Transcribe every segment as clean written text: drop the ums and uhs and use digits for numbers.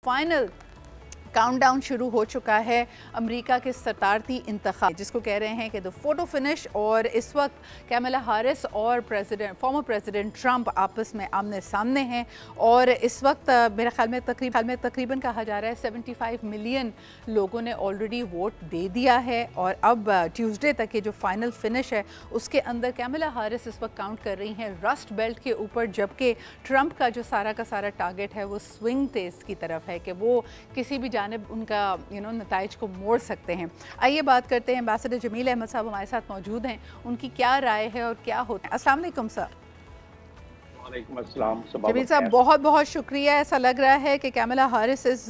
Final countdown शुरू हो चुका है अमेरिका के सदारती इंतखाब, जिसको कह रहे हैं कि द फोटो फिनिश। और इस वक्त कैमला हैरिस और फॉर्मर प्रेसिडेंट ट्रंप आपस में आमने सामने हैं। और इस वक्त मेरे ख्याल में तकरीबन कहा जा रहा है 75 मिलियन लोगों ने ऑलरेडी वोट दे दिया है। और अब ट्यूसडे तक ये जो फाइनल फिनिश है उसके अंदर कैमला हैरिस इस वक्त काउंट कर रही हैं रस्ट बेल्ट के ऊपर, जबकि ट्रंप का जो सारा का सारा टारगेट है वो स्विंग टेस्ट की तरफ है कि वो किसी भी जानिब उनका नताइज को मोड़ सकते हैं। आइए बात करते हैं, एम्बेसडर जमील अहमद साहब हमारे साथ मौजूद हैं, उनकी क्या राय है और क्या होता है। अस्सलाम वालेकुम सर। वालेकुम अस्सलाम। जमील साहब बहुत बहुत शुक्रिया। ऐसा लग रहा है कि कैमला हैरिस इज़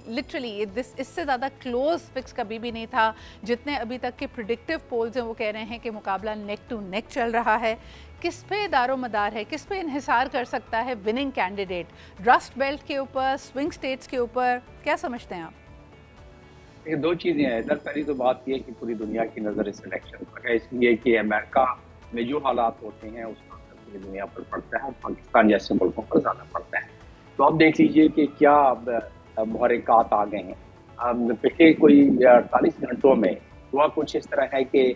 लिटरली इससे ज़्यादा क्लोज फिक्स कभी भी नहीं था। जितने अभी तक के प्रिडिक्टिव पोल्स हैं वो कह रहे हैं कि मुकाबला नेक टू नेक चल रहा है। किस पे दारोमदार है, किस पे इन्हिसार कर सकता है विनिंग कैंडिडेट? रस्ट बेल्ट के ऊपर, स्विंग स्टेट्स के ऊपर, क्या समझते हैं आप? ये दो चीज़ें हैं इधर। पहली तो बात ये कि पूरी दुनिया की नज़र इस इलेक्शन पर है, इसलिए कि अमेरिका में जो हालात होते हैं उसका असर पूरी दुनिया पर पड़ता है और पाकिस्तान जैसे मुल्कों पर ज़्यादा पड़ता है। तो अब देख लीजिए कि क्या अब मुहर्रिकात आ गए हैं। पिछले कोई 48 घंटों में हुआ कुछ इस तरह है कि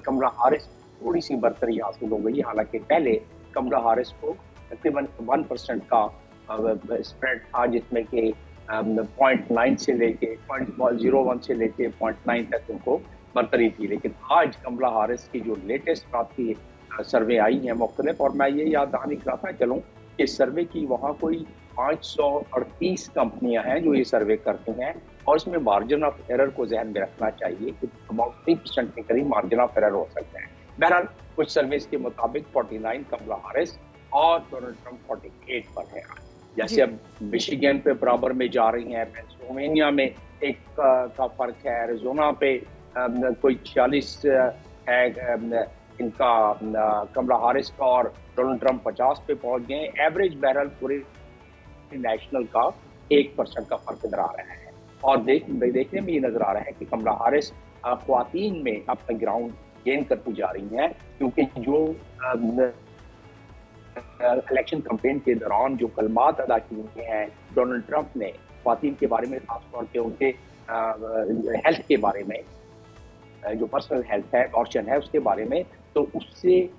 कमला हैरिस थोड़ी सी बरतरी हासिल हो गई। हालांकि पहले कमला हैरिस को तकरीबन 1% का स्प्रेड था, जिसमें कि 0.9 से लेके 0.01 से लेके 0.9 तक उनको बरतरी थी। लेकिन आज कमला हैरिस की जो लेटेस्ट आपकी सर्वे आई है मुख्तलिफ, और मैं ये याद दहानी कराता चलूँ कि सर्वे की वहाँ कोई 538 कंपनियां हैं जो ये सर्वे करती हैं, और इसमें मार्जिन ऑफ एरर को जहन में रखना चाहिए कि अबाउट 3% के करीब मार्जिन ऑफ एरर हो सकते हैं। बहरहाल कुछ सर्विस के मुताबिक 49 कमला हैरिस और डोनाल्ड ट्रंप 48 पर है। जैसे अब मिशिगन पे बराबर में जा रही हैं, पेंसिल्वेनिया में एक का फर्क है, एरिज़ोना पे कोई 46 है इनका कमला हैरिस का, और डोनाल्ड ट्रंप 50 पे पहुंच गए। एवरेज बहरहाल पूरे नेशनल का 1% का फर्क नजर आ रहा है। और देखने में ये नजर आ रहा है कि कमला हैरिस ख्वातीन में अपना ग्राउंड गेन करती जा रही हैं, क्योंकि जो इलेक्शन कैंपेन के दौरान जो कलमात अदा किए हैं डोनाल्ड ट्रंप ने ख्वातीन के बारे में, खासतौर पे उनके हेल्थ के बारे में, जो पर्सनल हेल्थ है, ऑप्शन है, उसके बारे में, तो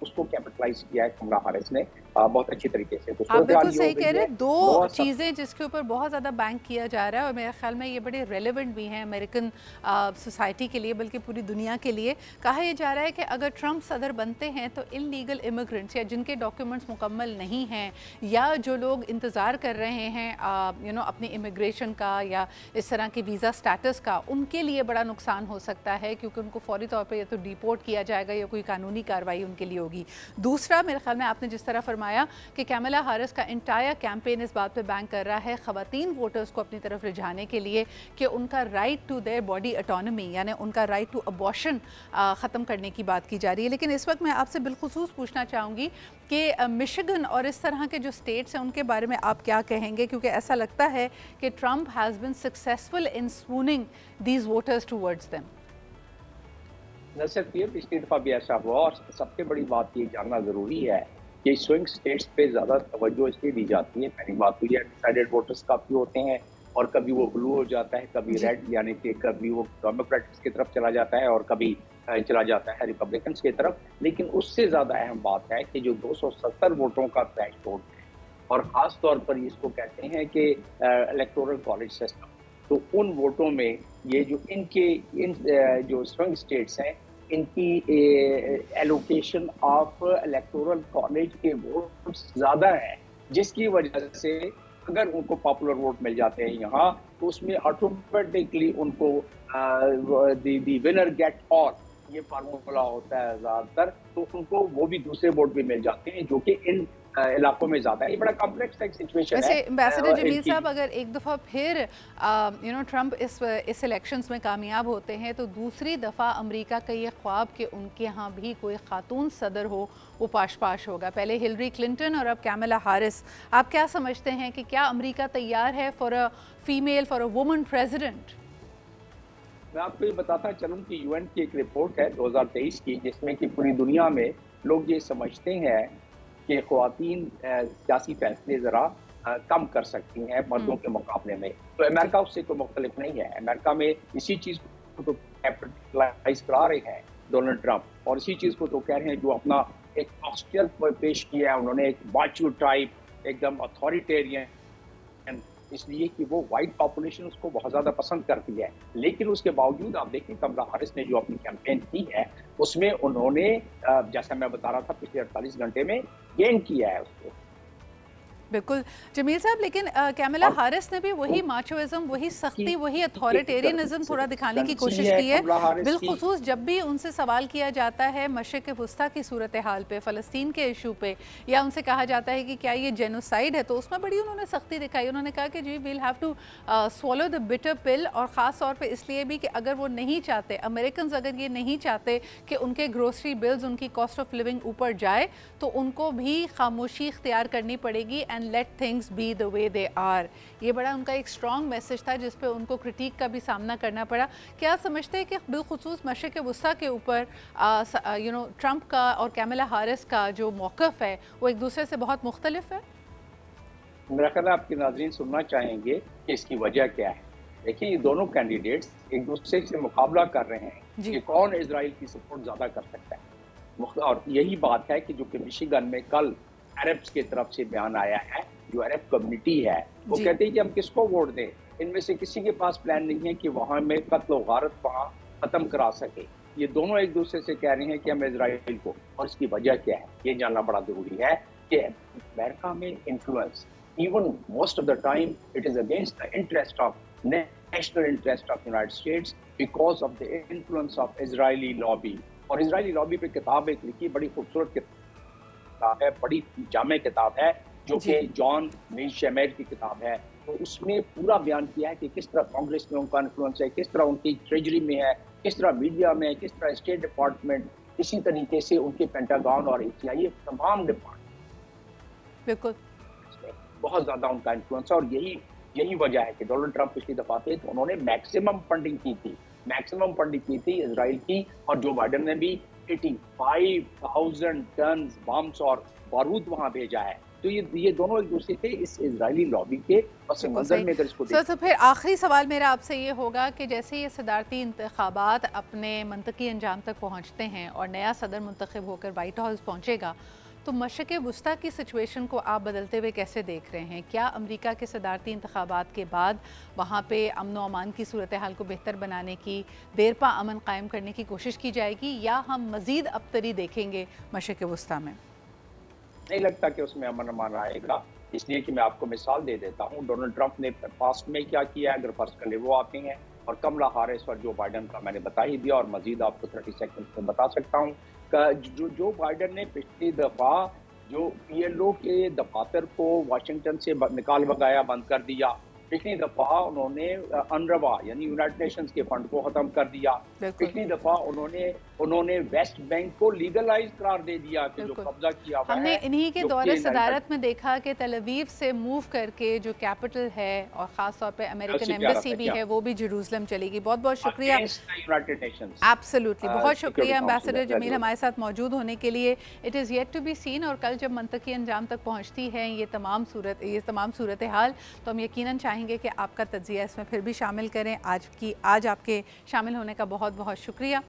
उसको कैपिटलाइज किया है कमला हैरिस ने बहुत अच्छी तरीके से। तो आप बिल्कुल सही कह रहे हैं। दो चीज़ें जिसके ऊपर बहुत ज़्यादा बैंक किया जा रहा है और मेरे ख्याल में ये बड़े रेलेवेंट भी हैं अमेरिकन सोसाइटी के लिए, बल्कि पूरी दुनिया के लिए। कहा यह जा रहा है कि अगर ट्रंप सदर बनते हैं तो इलीगल इमिग्रेंट्स या जिनके डॉक्यूमेंट्स मुकम्मल नहीं हैं, या जो लोग इंतज़ार कर रहे हैं अपनी इमिग्रेशन का या इस तरह के वीज़ा स्टेटस का, उनके लिए बड़ा नुकसान हो सकता है, क्योंकि उनको फौरी तौर पर या तो डिपोर्ट किया जाएगा या कोई कानूनी कार्रवाई उनके लिए होगी। दूसरा, मेरे ख्याल में आपने जिस तरह फरमाया कि कैमला हैरिस का इंटायर कैंपेन इस बात पे बैंक कर रहा है ख़वातीन वोटर्स को अपनी तरफ रिझाने के लिए कि उनका right to their body autonomy, यानी उनका राइट टू अबॉर्शन ख़त्म करने की बात की जा रही है। लेकिन इस वक्त मैं आपसे बिलखुसूस पूछना चाहूँगी कि मिशिगन और इस तरह के जो स्टेट्स हैं उनके बारे में आप क्या कहेंगे, क्योंकि ऐसा लगता है कि Trump has been successful in swooning these voters towards them। न सिर्फ ये, पिछली दफ़ा भी ऐसा हुआ, और सबसे बड़ी बात ये जानना ज़रूरी है कि स्विंग स्टेट्स पे ज़्यादा तवज्जो इसलिए दी जाती है। पहली बात तो ये अनडिसाइडेड वोटर्स काफ़ी होते हैं, और कभी वो ब्लू हो जाता है, कभी रेड, यानी कि कभी वो डेमोक्रेट्स की तरफ चला जाता है और कभी चला जाता है रिपब्लिकन्स की तरफ। लेकिन उससे ज़्यादा अहम बात है कि जो 270 वोटों का थ्रेशोल्ड है, और ख़ास तौर पर इसको कहते हैं कि इलेक्टोरल कॉलेज सिस्टम, तो उन वोटों में ये जो जो स्विंग स्टेट्स हैं, इनकी एलोकेशन ऑफ इलेक्टोरल कॉलेज के वोट ज़्यादा है, जिसकी वजह से अगर उनको पॉपुलर वोट मिल जाते हैं यहाँ, तो उसमें ऑटोमेटिकली उनको दी विनर गेट ऑल, ये फार्मूला होता है ज़्यादातर, तो उनको वो भी दूसरे वोट भी मिल जाते हैं जो कि इन इलाकों में ज़्यादा है। ये बड़ा कॉम्प्लेक्स सिचुएशन है। वैसे एम्बेसडर जमील साहब, अगर एक दफ़ा फिर ट्रंप इस इलेक्शंस में कामयाब होते हैं तो दूसरी दफ़ा अमेरिका का ये ख्वाब कि उनके यहाँ भी कोई खातून सदर हो, वो पाश होगा। पहले हिलरी क्लिंटन और अब कैमला हैरिस। आप क्या समझते हैं कि क्या अमेरिका तैयार है फॉर अ वुमन प्रेसिडेंट? मैं आपको ये बताता चलूँ कि यूएन की एक रिपोर्ट है 2023 की, जिसमें कि पूरी दुनिया में लोग ये समझते हैं कि ख्वातीन सियासी फैसले ज़रा कम कर सकती हैं मर्दों के मुकाबले में। अमेरिका उससे कोई मुख्तलिफ नहीं है। अमेरिका में इसी चीज़ को तो कैपिटलाइज करा रहे हैं डोनाल्ड ट्रंप, और इसी चीज़ को तो कह रहे हैं जो अपना एक पॉस्चर पेश किया है उन्होंने, एक माचो टाइप, एकदम अथॉरिटेरियन, इसलिए कि वो वाइट पॉपुलेशन उसको बहुत ज़्यादा पसंद करती है। लेकिन उसके बावजूद आप देखें कमला हैरिस ने जो अपनी कैंपेन की है उसमें उन्होंने जैसा मैं बता रहा था पिछले 48 घंटे में गेन किया है उसको। बिल्कुल जमील साहब, लेकिन कैमला हैरिस ने भी वही माचोइज्म, वही सख्ती, वही अथॉरिटेरियनिज्म थोड़ा दिखाने की कोशिश की है। बिलखुसूस जब भी उनसे सवाल किया जाता है मशरिक़ वस्ता की सूरत हाल पे, फ़लस्तीन के इशू पे, या उनसे कहा जाता है कि क्या ये जेनोसाइड है, तो उसमें बड़ी उन्होंने सख्ती दिखाई। उन्होंने कहा कि जी will have to swallow the bitter pill, और ख़ास तौर पर इसलिए भी कि अगर वो नहीं चाहते, अमेरिकन अगर ये नहीं चाहते कि उनके ग्रोसरी बिल्स, उनकी कॉस्ट ऑफ लिविंग ऊपर जाए, तो उनको भी खामोशी इख्तियार करनी पड़ेगी and let things be the way they are. ये बड़ा उनका एक स्ट्रॉन्ग मैसेज था जिस पे उनको क्रिटिक का भी सामना करना पड़ा। क्या समझते हैं कि बिलखुसूस मशरिक़ वस्ता के ऊपर ट्रंप का और कैमला हैरिस का जो मौक़िफ़ है वो एक दूसरे से बहुत मुख्तलिफ है? मेरा ख्याल है आपके नाज़रीन सुनना चाहेंगे कि इसकी वजह क्या है। देखिए, ये दोनों कैंडिडेट्स एक दूसरे से मुकाबला कर रहे हैं कि कौन इजराइल की सपोर्ट ज़्यादा कर सकता है, और यही बात है कि जो कि मिशिगन में कल अरब्स की तरफ से बयान आया है, जो अरब कम्युनिटी है वो कहते हैं कि हम किसको वोट दें, इनमें से किसी के पास प्लान नहीं है कि वहाँ में कत्ल और गारत वहाँ खत्म करा सके। ये दोनों एक दूसरे से कह रहे हैं कि हम इजराइल को, और इसकी वजह क्या है ये जानना बड़ा जरूरी है कि अमेरिका में influence even most of the time it is against the interest of national interest of United states because of the influence of Israeli lobby. और इजरायली लॉबी पे किताब एक लिखी, बड़ी खूबसूरत किताब है, बड़ी जामे किताब है, जो कि जॉन नीशेमेर की किताब है। तो उसमें पूरा बयान किया है कि किस तरह कांग्रेस में उनका इन्फ्लुएंस है, किस तरह उनकी ट्रेजरी में है, किस तरह मीडिया में है, किस तरह स्टेट डिपार्टमेंट, इसी तरीके से उनके पेंटागन और CIA तमाम डिपार्टमेंट बिल्कुल बहुत ज्यादा उनका इन्फ्लुएंस है। और यही वजह है कि डोनाल्ड ट्रंप पिछली दफा थे तो उन्होंने मैक्सिमम फंडिंग की थी इजराइल की, और जो बाइडन ने भी 85,000 टन बम्स और बारूद वहां भेजा है। तो ये दोनों एक दूसरे से इस इजरायली लॉबी के पस मंजर में अगर इसको तो फिर आखिरी सवाल मेरा आपसे ये होगा कि जैसे ये सदारती इंतखाबात अपने मंतकी अंजाम तक पहुँचते हैं और नया सदर मुंतखब होकर वाइट हाउस पहुँचेगा, तो मशरिक़ वस्ता की सिचुएशन को आप बदलते हुए कैसे देख रहे हैं? क्या अमेरिका के सदारती इंतखाबात के बाद वहाँ पे अमन व अमान की सूरत हाल को बेहतर बनाने की, देरपा अमन कायम करने की कोशिश की जाएगी, या हम मज़ीद अबतरी देखेंगे मशरिक़ वस्ता में? नहीं लगता कि उसमें अमन अमान आएगा, इसलिए कि मैं आपको मिसाल दे देता हूँ। डोनाल्ड ट्रंप ने पास्ट में क्या किया, अगर फर्ज कर ले वो आते हैं, और कमला हैरिस और जो बाइडन का मैंने बता ही दिया, और मजीद आपको 30 सेकंड में बता सकता हूँ। जो बाइडन ने पिछली दफा जो PLO के दफातर को वाशिंगटन से निकाल भगाया, बंद कर दिया, पिछली दफा उन्होंने अनरवा यानी यूनाइटेड नेशंस के फंड को खत्म कर दिया, पिछली दफा उन्होंने वेस्ट बैंक को लीगलाइज करार दे दिया कि जो कब्जा किया हुआ है। हमने इन्हीं के दौरे सदारत में देखा कि तेल अवीव से मूव करके जो कैपिटल है और खास तौर पे अमेरिकन एम्बेसी भी है वो भी जेरूसलम चलेगी। बहुत बहुत शुक्रिया, एब्सोल्युटली बहुत शुक्रिया एम्बेसडर जमील हमारे साथ मौजूद होने के लिए। It is yet to be seen, और कल जब मंतकी अंजाम तक पहुँचती है ये तमाम सूरत हाल, तो हम यकीनन चाहेंगे कि आपका तज्ज़िया इसमें फिर भी शामिल करें। आज आपके शामिल होने का बहुत बहुत शुक्रिया।